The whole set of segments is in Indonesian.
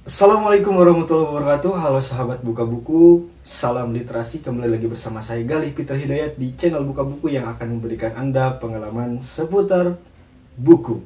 Assalamualaikum warahmatullahi wabarakatuh. Halo sahabat buka buku, salam literasi. Kembali lagi bersama saya Galih Peter Hidayat di channel Buka Buku yang akan memberikan Anda pengalaman seputar buku.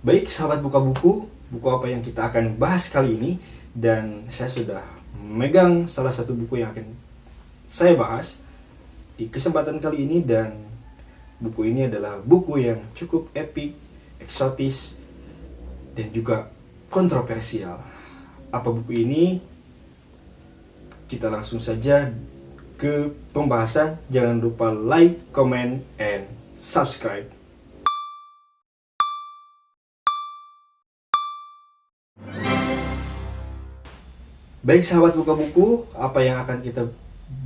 Baik sahabat buka buku apa yang kita akan bahas kali ini? Dan saya sudah memegang salah satu buku yang akan saya bahas di kesempatan kali ini. Dan buku ini adalah buku yang cukup epik, eksotis, dan juga kontroversial. Apa buku ini? Kita langsung saja ke pembahasan. Jangan lupa like, comment, and subscribe. Baik sahabat buka buku, apa yang akan kita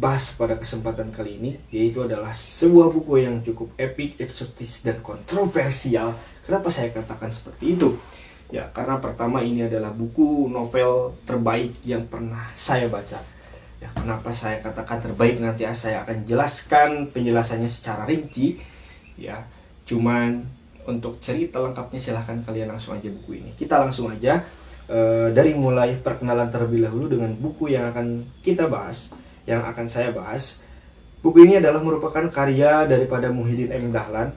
bahas pada kesempatan kali ini yaitu adalah sebuah buku yang cukup epik, eksotis, dan kontroversial. Kenapa saya katakan seperti itu? Ya, karena pertama ini adalah buku novel terbaik yang pernah saya baca. Ya, kenapa saya katakan terbaik? Nanti saya akan jelaskan penjelasannya secara rinci. Ya, cuman untuk cerita lengkapnya silahkan kalian langsung aja buku ini. Kita langsung aja. Dari mulai perkenalan terlebih dahulu dengan buku yang akan kita bahas, yang akan saya bahas. Buku ini adalah merupakan karya daripada Muhyiddin M. Dahlan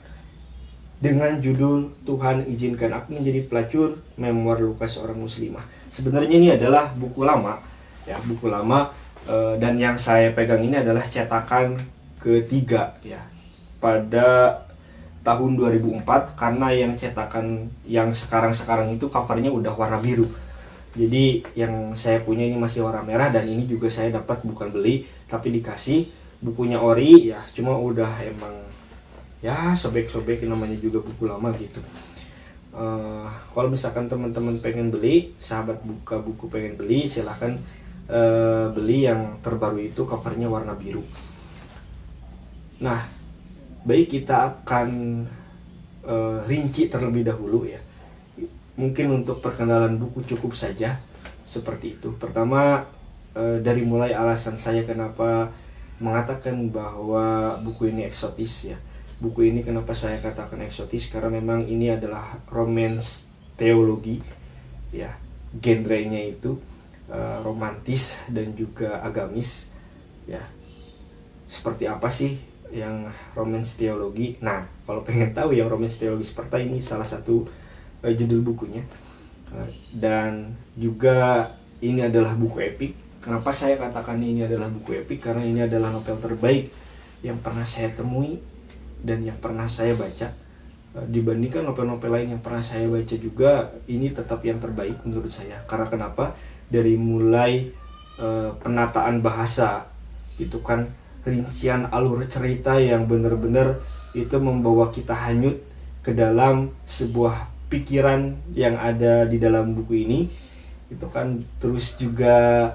dengan judul Tuhan Izinkan Aku Menjadi Pelacur, Memoir Luka Seorang Muslimah. Sebenarnya ini adalah buku lama, ya buku lama, dan yang saya pegang ini adalah cetakan ketiga, ya pada tahun 2004, karena yang cetakan yang sekarang itu covernya udah warna biru. Jadi yang saya punya ini masih warna merah, dan ini juga saya dapat bukan beli tapi dikasih, bukunya ori ya, cuma udah emang ya sobek-sobek, namanya juga buku lama gitu. Kalau misalkan teman-teman pengen beli, sahabat buka buku pengen beli, silahkan beli yang terbaru itu, covernya warna biru. Nah, baik, kita akan rinci terlebih dahulu ya. Mungkin untuk perkenalan buku cukup saja seperti itu. Pertama, dari mulai alasan saya kenapa mengatakan bahwa buku ini eksotis ya. Buku ini kenapa saya katakan eksotis? Karena memang ini adalah romance teologi ya. Genrenya itu romantis dan juga agamis ya. Seperti apa sih yang romance teologi? Nah, kalau pengen tahu yang romance teologi seperti ini, salah satu judul bukunya. Dan juga ini adalah buku epik. Kenapa saya katakan ini adalah buku epik? Karena ini adalah novel terbaik yang pernah saya temui dan yang pernah saya baca. Dibandingkan novel-novel lain yang pernah saya baca juga, ini tetap yang terbaik menurut saya. Karena kenapa? Dari mulai penataan bahasa, itu kan rincian alur cerita yang benar-benar itu membawa kita hanyut ke dalam sebuah pikiran yang ada di dalam buku ini. Itu kan terus juga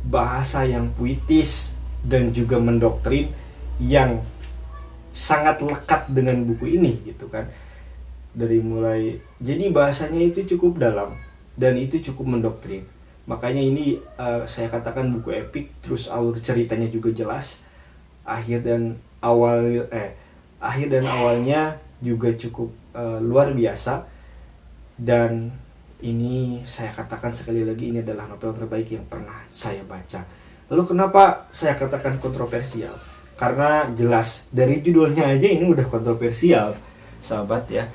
bahasa yang puitis dan juga mendoktrin yang sangat lekat dengan buku ini gitu kan. Dari mulai, jadi bahasanya itu cukup dalam dan itu cukup mendoktrin. Makanya ini saya katakan buku epik. Terus alur ceritanya juga jelas. Akhir dan awalnya juga cukup luar biasa. Dan ini saya katakan sekali lagi, ini adalah novel terbaik yang pernah saya baca. Lalu kenapa saya katakan kontroversial? Karena jelas dari judulnya aja ini udah kontroversial, sahabat ya.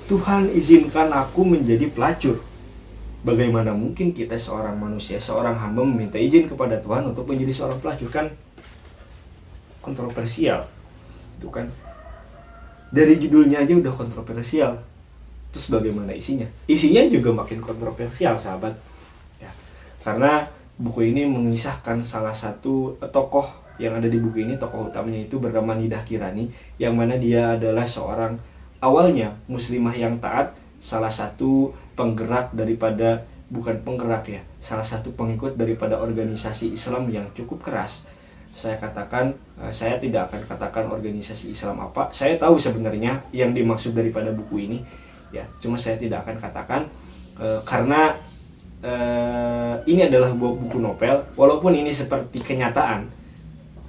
Tuhan izinkan aku menjadi pelacur. Bagaimana mungkin kita seorang manusia, seorang hamba meminta izin kepada Tuhan untuk menjadi seorang pelacur? Kan kontroversial. Itu kan dari judulnya aja udah kontroversial. Terus bagaimana isinya? Isinya juga makin kontroversial, sahabat. Ya. Karena buku ini mengisahkan salah satu tokoh yang ada di buku ini. Tokoh utamanya itu bernama Nidah Kirani, yang mana dia adalah seorang awalnya muslimah yang taat, salah satu penggerak daripada, bukan penggerak ya, salah satu pengikut daripada organisasi Islam yang cukup keras. Saya katakan, saya tidak akan katakan organisasi Islam apa. Saya tahu sebenarnya yang dimaksud daripada buku ini ya, cuma saya tidak akan katakan. Karena ini adalah buku novel, walaupun ini seperti kenyataan.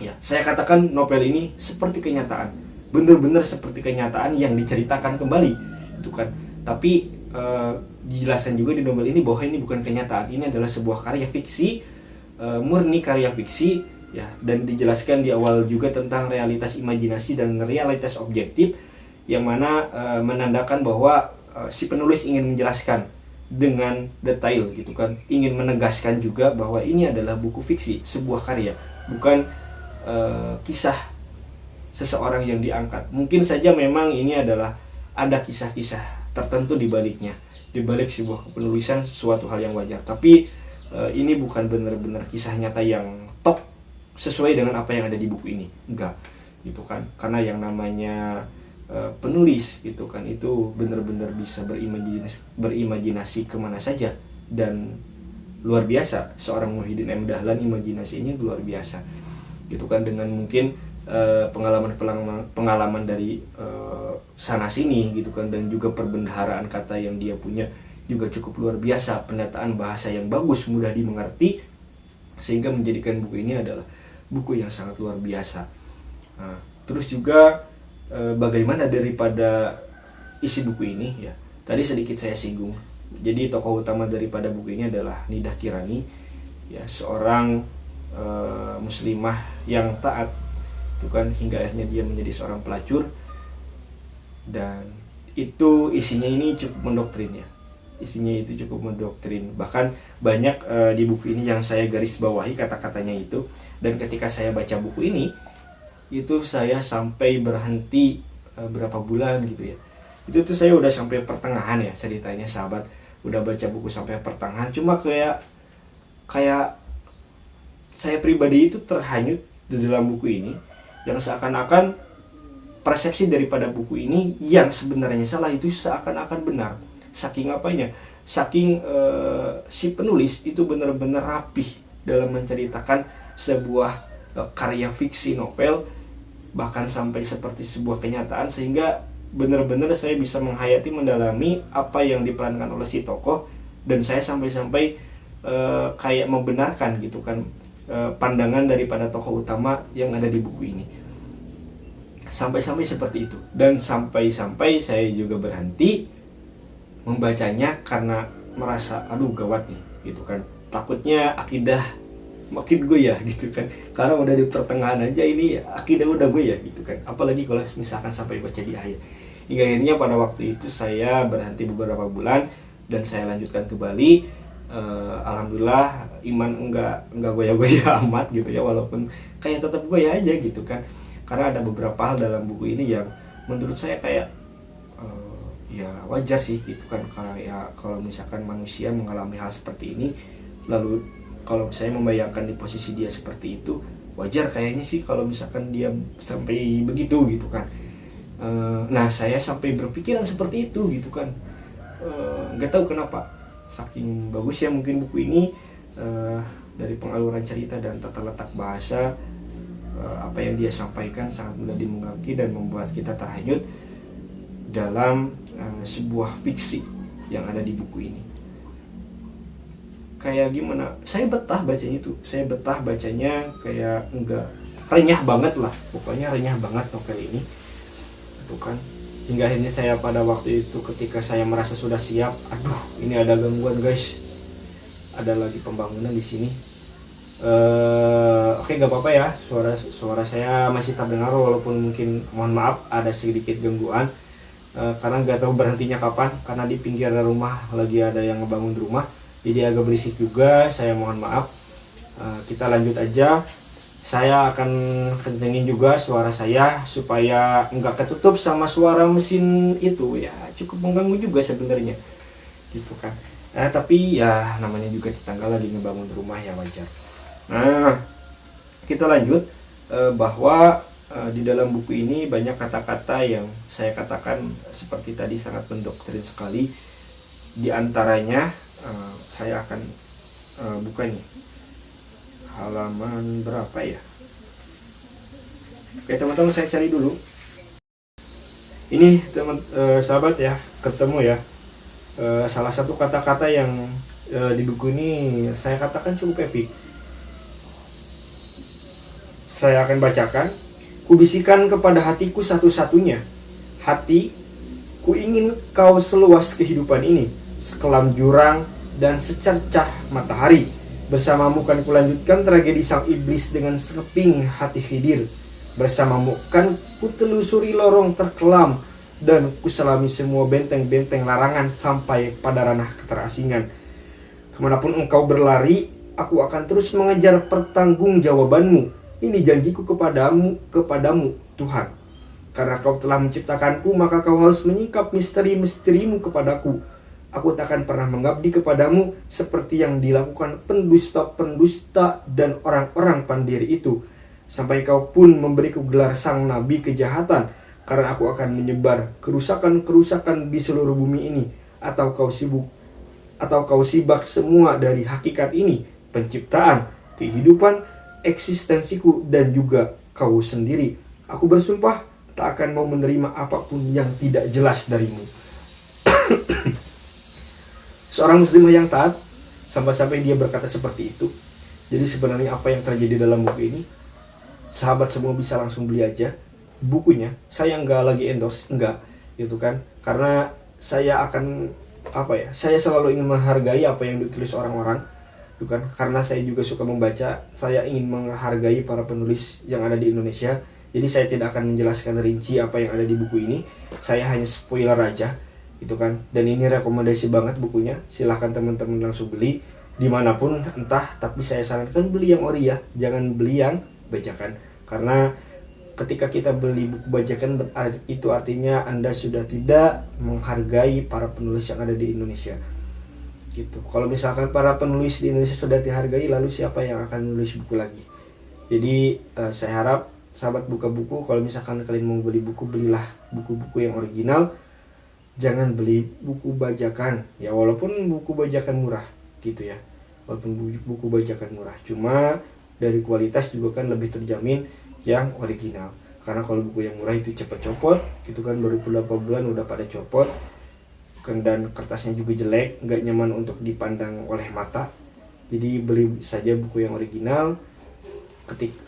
Ya, saya katakan novel ini seperti kenyataan, benar-benar seperti kenyataan yang diceritakan kembali, itu kan. Tapi dijelaskan juga di novel ini bahwa ini bukan kenyataan, ini adalah sebuah karya fiksi, murni karya fiksi, ya. Dan dijelaskan di awal juga tentang realitas imajinasi dan realitas objektif, yang mana menandakan bahwa si penulis ingin menjelaskan dengan detail, gitu kan, ingin menegaskan juga bahwa ini adalah buku fiksi, sebuah karya, bukan kisah seseorang yang diangkat. Mungkin saja memang ini adalah ada kisah-kisah tertentu di baliknya, di balik sebuah penulisan suatu hal yang wajar, tapi ini bukan benar-benar kisah nyata yang top sesuai dengan apa yang ada di buku ini, enggak, gitu kan. Karena yang namanya penulis, gitu kan, itu benar-benar bisa berimajinasi kemana saja, dan luar biasa. Seorang Muhyiddin M. Dahlan imajinasinya luar biasa, gitu kan, dengan mungkin pengalaman dari sana sini, gitu kan, dan juga perbendaharaan kata yang dia punya juga cukup luar biasa, penataan bahasa yang bagus, mudah dimengerti, sehingga menjadikan buku ini adalah buku yang sangat luar biasa. Nah, terus juga bagaimana daripada isi buku ini, ya, tadi sedikit saya singgung. Jadi tokoh utama daripada buku ini adalah Nidah Kirani, ya, seorang muslimah yang taat, itu kan, hingga akhirnya dia menjadi seorang pelacur. Dan itu isinya ini cukup mendoktrin, ya, isinya itu cukup mendoktrin. Bahkan banyak di buku ini yang saya garis bawahi kata-katanya itu. Dan ketika saya baca buku ini, itu saya sampai berhenti berapa bulan, gitu ya. Itu tuh saya udah sampai pertengahan, ya, ceritanya sahabat, udah baca buku sampai pertengahan. Cuma kayak saya pribadi itu terhanyut di dalam buku ini, yang seakan-akan persepsi daripada buku ini yang sebenarnya salah itu seakan-akan benar. Saking apanya? Saking si penulis itu benar-benar rapih dalam menceritakan sebuah karya fiksi novel, bahkan sampai seperti sebuah kenyataan, sehingga benar-benar saya bisa menghayati, mendalami apa yang diperankan oleh si tokoh, dan saya sampai-sampai kayak membenarkan, gitu kan, pandangan daripada tokoh utama yang ada di buku ini. Sampai-sampai seperti itu. Dan sampai-sampai saya juga berhenti membacanya karena merasa aduh gawat nih, gitu kan, takutnya akidah makin goyah, gitu kan, karena udah di pertengahan aja ini akidah udah goyah, gitu kan, apalagi kalau misalkan sampai baca di akhir. Hingga akhirnya pada waktu itu saya berhenti beberapa bulan dan saya lanjutkan kembali. Alhamdulillah iman enggak goyah-goyah amat, gitu ya, walaupun kayak tetap goyah aja, gitu kan, karena ada beberapa hal dalam buku ini yang menurut saya kayak ya wajar sih, gitu kan, kalau misalkan manusia mengalami hal seperti ini, lalu kalau saya membayangkan di posisi dia seperti itu, wajar kayaknya sih kalau misalkan dia sampai begitu, gitu kan. Nah, saya sampai berpikiran seperti itu, gitu kan. Nggak tahu kenapa, saking bagus ya mungkin buku ini, dari pengaluran cerita dan tata letak bahasa, apa yang dia sampaikan sangat mudah dimengerti dan membuat kita terhanyut dalam sebuah fiksi yang ada di buku ini. Kayak gimana, saya betah bacanya itu, kayak enggak, renyah banget lah, pokoknya renyah banget novel ini, itu kan. Hingga akhirnya saya pada waktu itu ketika saya merasa sudah siap, aduh ini ada gangguan guys, ada lagi pembangunan di sini. Oke, gak apa-apa ya, suara saya masih terdengar, walaupun mungkin mohon maaf ada sedikit gangguan, karena nggak tahu berhentinya kapan, karena di pinggir rumah lagi ada yang ngebangun rumah, jadi agak berisik juga, saya mohon maaf. Kita lanjut aja. Saya akan kencengin juga suara saya supaya nggak ketutup sama suara mesin itu, ya cukup mengganggu juga sebenarnya, gitu kan. Tapi ya namanya juga tetangga lagi ngebangun rumah, ya wajar. Nah, kita lanjut, bahwa di dalam buku ini banyak kata-kata yang saya katakan seperti tadi sangat mendoktrin sekali. Di antaranya saya akan buka nih halaman berapa ya. Oke teman-teman, saya cari dulu. Ini sahabat ya, ketemu ya. Salah satu kata-kata yang di buku ini saya katakan cukup epic. Saya akan bacakan. Kubisikan kepada hatiku satu-satunya, hati, ku ingin kau seluas kehidupan ini, sekelam jurang dan secercah matahari. Bersamamu kan kulanjutkan tragedi sang iblis dengan sekeping hati Khidir. Bersamamu kan kutelusuri lorong terkelam dan kuselami semua benteng-benteng larangan sampai pada ranah keterasingan. Kemanapun engkau berlari, aku akan terus mengejar pertanggungjawabanmu. Ini janjiku kepadamu Tuhan. Karena kau telah menciptakanku, maka kau harus menyingkap misteri-misterimu kepadaku. Aku tak akan pernah mengabdi kepadamu seperti yang dilakukan pendusta-pendusta dan orang-orang pandiri itu. Sampai kau pun memberiku gelar sang nabi kejahatan, karena aku akan menyebar kerusakan-kerusakan di seluruh bumi ini. Atau kau sibak semua dari hakikat ini, penciptaan, kehidupan, eksistensiku, dan juga kau sendiri. Aku bersumpah tak akan mau menerima apapun yang tidak jelas darimu. Seorang muslimah yang taat, sampai-sampai dia berkata seperti itu. Jadi sebenarnya apa yang terjadi dalam buku ini, sahabat semua bisa langsung beli aja bukunya. Saya nggak lagi endorse, enggak, gitu kan. Karena saya akan saya selalu ingin menghargai apa yang ditulis orang-orang, gitu kan. Karena saya juga suka membaca, saya ingin menghargai para penulis yang ada di Indonesia. Jadi saya tidak akan menjelaskan rinci apa yang ada di buku ini. Saya hanya spoiler aja, gitu kan. Dan ini rekomendasi banget bukunya. Silahkan teman-teman langsung beli dimanapun entah. Tapi saya sarankan beli yang ori ya, jangan beli yang bajakan. Karena ketika kita beli buku bajakan, itu artinya Anda sudah tidak menghargai para penulis yang ada di Indonesia, gitu. Kalau misalkan para penulis di Indonesia sudah dihargai, lalu siapa yang akan menulis buku lagi? Jadi saya harap sahabat buka buku, kalau misalkan kalian mau beli buku, belilah buku-buku yang original. Jangan beli buku bajakan ya, walaupun buku bajakan murah gitu ya, walaupun buku bajakan murah, cuma dari kualitas juga kan lebih terjamin yang original. Karena kalau buku yang murah itu cepat copot gitu kan, baru beberapa bulan udah pada copot kan, dan kertasnya juga jelek, nggak nyaman untuk dipandang oleh mata. Jadi beli saja buku yang original.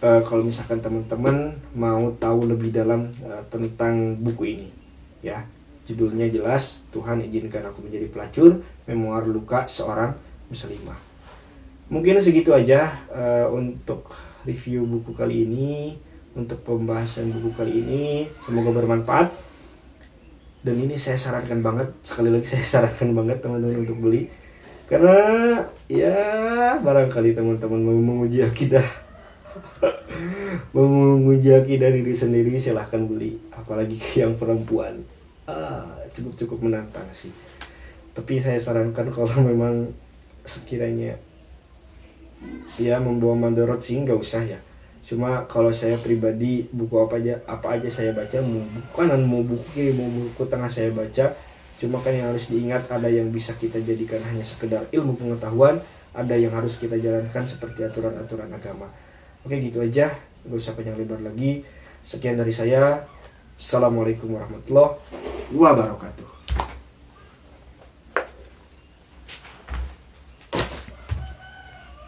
Kalau misalkan teman-teman mau tahu lebih dalam tentang buku ini ya, judulnya jelas, Tuhan izinkan aku menjadi pelacur, memoir luka seorang muslimah. Mungkin segitu aja untuk review buku kali ini, untuk pembahasan buku kali ini. Semoga bermanfaat. Dan ini saya sarankan banget, sekali lagi saya sarankan banget teman-teman untuk beli. Karena ya barangkali teman-teman mau menguji akidah mau menguji akidah diri sendiri, silahkan beli. Apalagi yang perempuan, cukup menantang sih. Tapi saya sarankan kalau memang sekiranya ya membawa mandorot sih nggak usah ya. Cuma kalau saya pribadi, buku apa aja saya baca, mau buku kanan, mau buku kiri, mau buku tengah saya baca. Cuma kan yang harus diingat, ada yang bisa kita jadikan hanya sekedar ilmu pengetahuan, ada yang harus kita jalankan seperti aturan-aturan agama. Oke, gitu aja, nggak usah panjang lebar lagi. Sekian dari saya. Assalamualaikum warahmatullahi wabarakatuh.